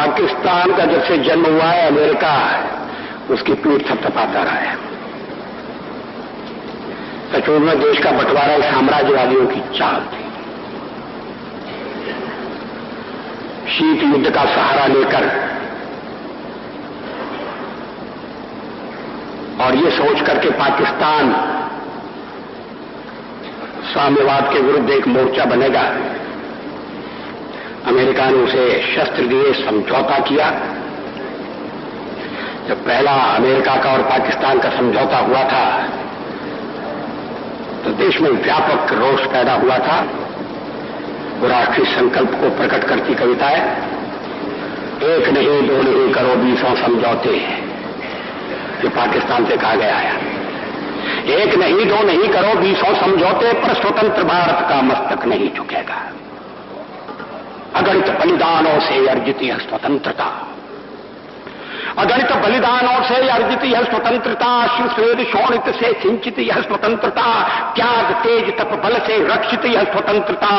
पाकिस्तान का जब से जन्म हुआ है, अमेरिका उसकी पीठ थपथपाता रहा है। सचमुच में देश का बंटवारा साम्राज्यवादियों की चाल थी। शीत युद्ध का सहारा लेकर और ये सोच करके पाकिस्तान साम्यवाद के विरुद्ध एक मोर्चा बनेगा, अमेरिका ने उसे शस्त्र दिए, समझौता किया। जब पहला अमेरिका का और पाकिस्तान का समझौता हुआ था तो देश में व्यापक रोष पैदा हुआ था। वो राष्ट्रीय संकल्प को प्रकट करती कविताएं, एक नहीं दो नहीं करो 20 समझौते, जो पाकिस्तान से कहा गया है। एक नहीं दो नहीं करो 20 समझौते, पर स्वतंत्र भारत का मस्तक नहीं झुकेगा। अगणित बलिदानों से अर्जित यह स्वतंत्रता, अगणित बलिदानों से अर्जित यह स्वतंत्रता, श्वेत शोणित से सिंचित यह स्वतंत्रता, त्याग तेज तप बल से रक्षित यह स्वतंत्रता,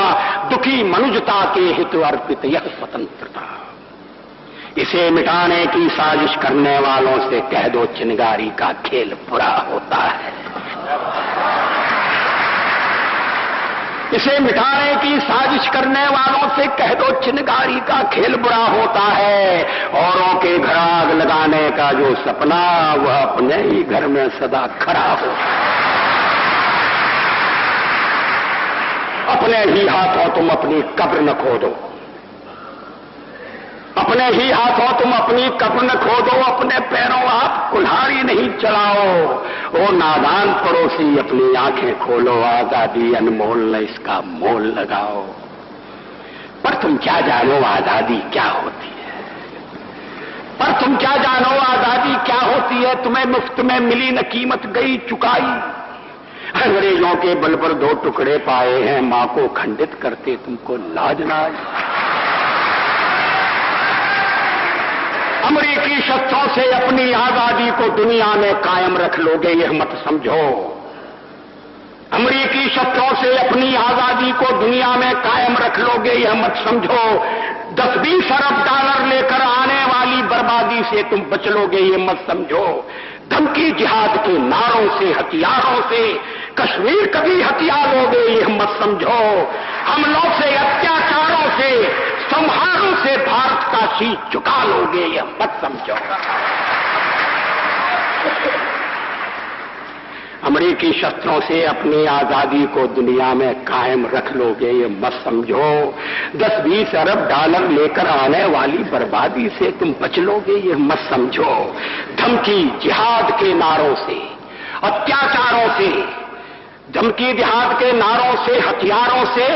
दुखी मनुजता के हित अर्पित यह स्वतंत्रता। इसे मिटाने की साजिश करने वालों से कह दो चिनगारी का खेल बुरा होता है। इसे मिटाने की साजिश करने वालों से कह दो चिनगारी का खेल बुरा होता है। औरों के घर आग लगाने का जो सपना, वह अपने ही घर में सदा खड़ा हो। अपने ही हाथों तुम अपनी कब्र न खोदो, अपने ही हाथों तुम अपनी कब्र न खोदो, अपने पैरों आप कुल्हाड़ी नहीं चलाओ। ओ नादान पड़ोसी अपनी आंखें खोलो, आजादी अनमोल न इसका मोल लगाओ। पर तुम क्या जानो आजादी क्या होती है, पर तुम क्या जानो आजादी क्या होती है। तुम्हें मुफ्त में मिली न कीमत गई चुकाई, अंग्रेजों के बल पर 2 टुकड़े पाए हैं, मां को खंडित करते तुमको लाज ना आई। अमेरिकी शस्त्रों से अपनी आजादी को दुनिया में कायम रख लोगे यह मत समझो, अमेरिकी शस्त्रों से अपनी आजादी को दुनिया में कायम रख लोगे यह मत समझो। 10-20 अरब डॉलर लेकर आने वाली बर्बादी से तुम बच लोगे यह मत समझो। धमकी जिहाद के नारों से, हथियारों से कश्मीर कभी हथिया लोगे यह मत समझो। हमलों से, अत्याचारों से, संहारों से भारत का शीश झुका लोगे यह मत समझो। अमेरिकी शस्त्रों से अपनी आजादी को दुनिया में कायम रख लोगे ये मत समझो। 10-20 अरब डॉलर लेकर आने वाली बर्बादी से तुम बच लोगे ये मत समझो। धमकी जिहाद के नारों से, अत्याचारों से, धमकी जिहाद के नारों से, हथियारों से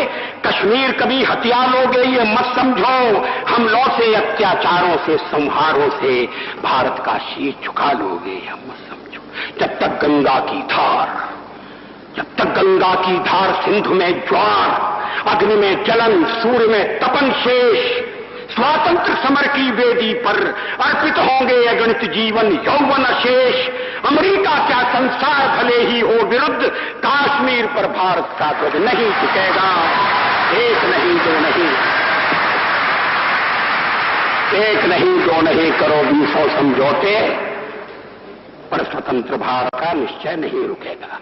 कश्मीर कभी हथिया लोगे ये मत समझो। हमलों से, अत्याचारों से, संहारों से भारत का शीश झुका लोगे यह मत समझो। जब तक गंगा की धार, जब तक गंगा की धार सिंधु में ज्वार, अग्नि में जलन, सूर्य में तपन शेष, स्वातंत्र समर की वेदी पर अर्पित होंगे अगणित जीवन यौवन अशेष। अमेरिका क्या संसार भले ही हो विरुद्ध, कश्मीर पर भारत का ध्वज नहीं झुकेगा। एक नहीं दो नहीं, एक नहीं दो नहीं करो 20 समझौते, पर स्वतंत्र भारत का निश्चय नहीं रुकेगा।